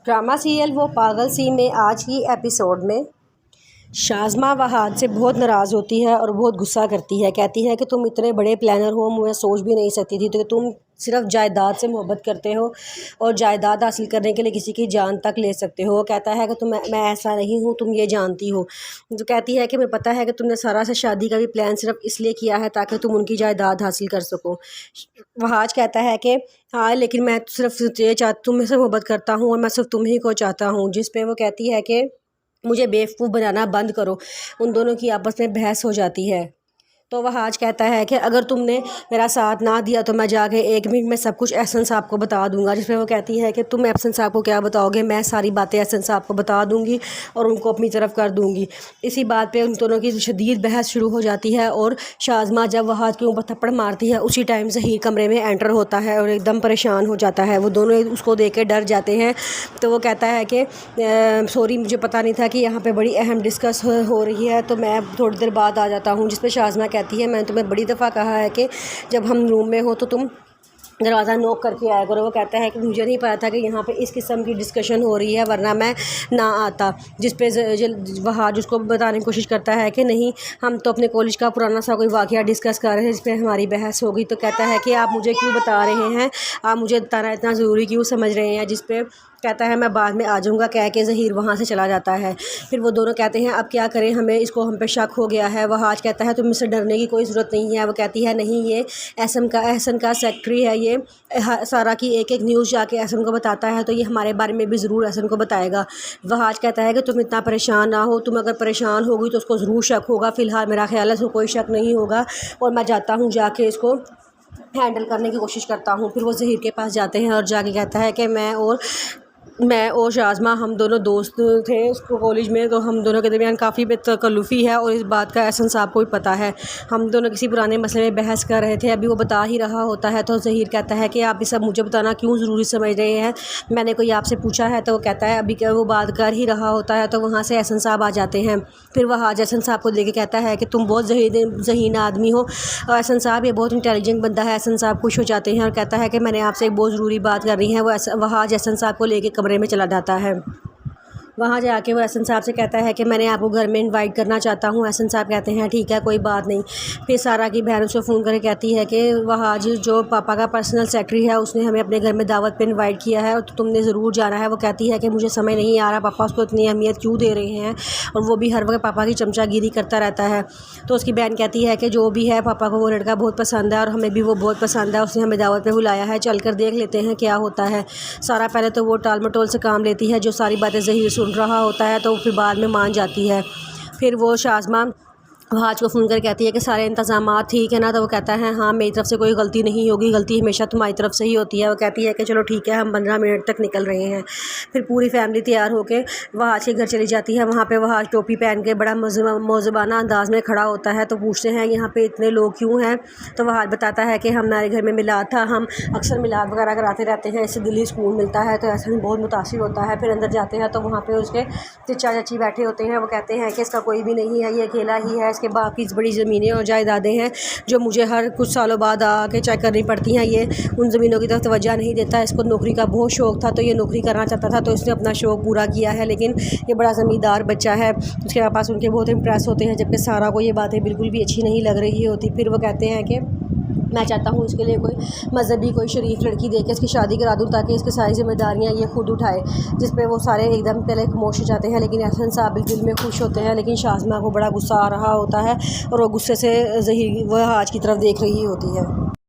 Drama serial वो पागल सी में आज की एपिसोड में शाज़मा वहाद से बहुत नाराज़ होती है और बहुत गुस्सा करती है। कहती है कि तुम इतने बड़े प्लानर हो, मैं सोच भी नहीं सकती थी तो कि तुम सिर्फ जायदाद से मोहब्बत करते हो और जायदाद हासिल करने के लिए किसी की जान तक ले सकते हो। कहता है कि मैं ऐसा नहीं हूँ, तुम ये जानती हो। जो कहती है कि मैं पता है कि तुमने सारा से शादी का भी प्लान सिर्फ इसलिए किया है ताकि तुम उनकी जायदाद हासिल कर सको। वहाज कहता है कि हाँ, लेकिन मैं सिर्फ ये तुमसे मोहब्बत करता हूँ और मैं सिर्फ तुम ही को चाहता हूँ। जिस पे वो कहती है कि मुझे बेवकूफ़ बनाना बंद करो। उन दोनों की आपस में बहस हो जाती है। तो वहाज कहता है कि अगर तुमने मेरा साथ ना दिया तो मैं जाके 1 मिनट में सब कुछ एहसन साहब को बता दूंगा। जिसमें वो कहती है कि तुम एहसन साहब को क्या बताओगे, मैं सारी बातें एहसन साहब को बता दूंगी और उनको अपनी तरफ कर दूंगी। इसी बात पे उन दोनों की शदीद बहस शुरू हो जाती है और शाज़मा जब वहाज के ऊपर थप्पड़ मारती है उसी टाइम ज़हीर कमरे में एंटर होता है और एकदम परेशान हो जाता है। वो दोनों उसको देख के डर जाते हैं। तो वो कहता है कि सॉरी, मुझे पता नहीं था कि यहाँ पर बड़ी अहम डिस्कस हो रही है, तो मैं थोड़ी देर बाद आ जाता हूँ। जिस पर शाज़मा कहती है मैंने तुम्हें बड़ी दफ़ा कहा है कि जब हम रूम में हो तो तुम दरवाज़ा नॉक करके आया करो। वो कहता है कि मुझे नहीं पता था कि यहाँ पे इस किस्म की डिस्कशन हो रही है, वरना मैं ना आता। जिस पे वहाज उसको बताने की कोशिश करता है कि नहीं, हम तो अपने कॉलेज का पुराना सा कोई वाक़या डिस्कस कर रहे हैं जिस पे हमारी बहस होगी। तो कहता है कि आप मुझे क्यों बता रहे हैं, आप मुझे बताना इतना ज़रूरी क्यों समझ रहे हैं। जिस पे कहता है मैं बाद में आ जाऊँगा, कह के ज़हीर वहाँ से चला जाता है। फिर वो दोनों कहते हैं अब क्या करें, हम पे शक हो गया है। वहाज कहता है तुम मुझसे डरने की कोई ज़रूरत नहीं है। वो कहती है नहीं, ये एहसन का सेक्रेटरी है, ये सारा की एक न्यूज़ जाके एहसन को बताता है तो ये हमारे बारे में भी ज़रूर एहसन को बताएगा। वहाज कहता है कि तुम इतना परेशान ना हो, तुम अगर परेशान होगी तो उसको ज़रूर शक होगा, फ़िलहाल मेरा ख्याल है उसको कोई शक नहीं होगा और मैं जाता हूँ, जाके इसको हैंडल करने की कोशिश करता हूँ। फिर वो ज़हीर के पास जाते हैं और जाके कहता है कि मैं और शाज़मा हम दोनों दोस्त थे कॉलेज में, तो हम दोनों के दरमियान काफ़ी बेतकल्लुफ़ी है और इस बात का एहसन साहब को भी पता है। हम दोनों किसी पुराने मसले में बहस कर रहे थे, अभी वो बता ही रहा होता है। तो ज़हीर कहता है कि आप ये सब मुझे बताना क्यों ज़रूरी समझ रहे हैं, मैंने कोई आपसे पूछा है। तो वो कहता है अभी क्या वो बात कर ही रहा होता है। तो वहाँ से एहसन साहब आ जाते हैं। फिर वह एहसन साहब को देख के कहता है कि तुम बहुत ज़हीन आदमी हो। और एहसन साहब ये बहुत इंटेलिजेंट बंदा है। एहसन साहब खुश हो जाते हैं और कहता है कि मैंने आपसे एक बहुत ज़रूरी बात करनी है। वह एहसन साहब को लेके कमरे में चला जाता है। वहाँ जाके वो एहसन साहब से कहता है कि मैंने आपको घर में इनवाइट करना चाहता हूँ। एहसन साहब कहते हैं ठीक है, कोई बात नहीं। फिर सारा की बहन उसको फ़ोन करके कहती है कि वहाँ जो पापा का पर्सनल सेक्रेटरी है उसने हमें अपने घर में दावत पे इनवाइट किया है और तुमने ज़रूर जाना है। वो कहती है कि मुझे समझ नहीं आ रहा पापा उसको इतनी अहमियत क्यों दे रहे हैं और वो भी हर वक्त पापा की चमचागिरी करता रहता है। तो उसकी बहन कहती है कि जो भी है पापा को वो लड़का बहुत पसंद है और हमें भी वो बहुत पसंद है, उसने हमें दावत पर बुलाया है, चल कर देख लेते हैं क्या होता है। सारा पहले तो वो टाल मटोल से काम लेती है, जो सारी बातें ज़हीर सुन रहा होता है, तो फिर बाद में मान जाती है। फिर वो शाज़मा वहाज को फ़ोन कर कहती है कि सारे इंतज़ामात ठीक है ना। तो वो कहता है हाँ, मेरी तरफ से कोई गलती नहीं होगी, गलती हमेशा तुम्हारी तरफ से ही होती है। वो कहती है कि चलो ठीक है, हम 15 मिनट तक निकल रहे हैं। फिर पूरी फैमिली तैयार होकर वहाज के घर चली जाती है। वहाँ पे वहाज टोपी पहन के बड़ा मौज़बाना अंदाज में खड़ा होता है। तो पूछते हैं यहाँ पे इतने लोग क्यों हैं। तो वहाज बताता है कि हमारे घर में मिलाद था, हम अक्सर मिलाद वगैरह कराते रहते हैं, इससे दिली सुकून मिलता है। तो ऐसा बहुत मुतासिर होता है। फिर अंदर जाते हैं तो वहाँ पर उसके चचा चाची बैठे होते हैं। वो कहते हैं कि इसका कोई भी नहीं है, ये अकेला ही है, इसके बाकी बड़ी ज़मीनें और जायदादें हैं जो मुझे हर कुछ सालों बाद आके चेक करनी पड़ती हैं। ये उन ज़मीनों की तरफ तवज्जो नहीं देता। इसको नौकरी का बहुत शौक़ था तो ये नौकरी करना चाहता था, तो इसने अपना शौक़ पूरा किया है। लेकिन ये बड़ा ज़मींदार बच्चा है, उसके पास उनके बहुत इम्प्रेस होते हैं, जबकि सारा को ये बातें बिल्कुल भी अच्छी नहीं लग रही होती। फिर वो कहते हैं कि मैं चाहता हूँ इसके लिए कोई मजहबी कोई शरीफ लड़की दे के इसकी शादी करा दूँ ताकि इसकी सारी जिम्मेदारियाँ ये खुद उठाए। जिस पे वो सारे एकदम पहले खामोश हो जाते हैं, लेकिन एहसन साहब भी दिल में खुश होते हैं। लेकिन शाज़मा को बड़ा गुस्सा आ रहा होता है और वो गुस्से से ज़हीर वहाज की तरफ देख रही होती है।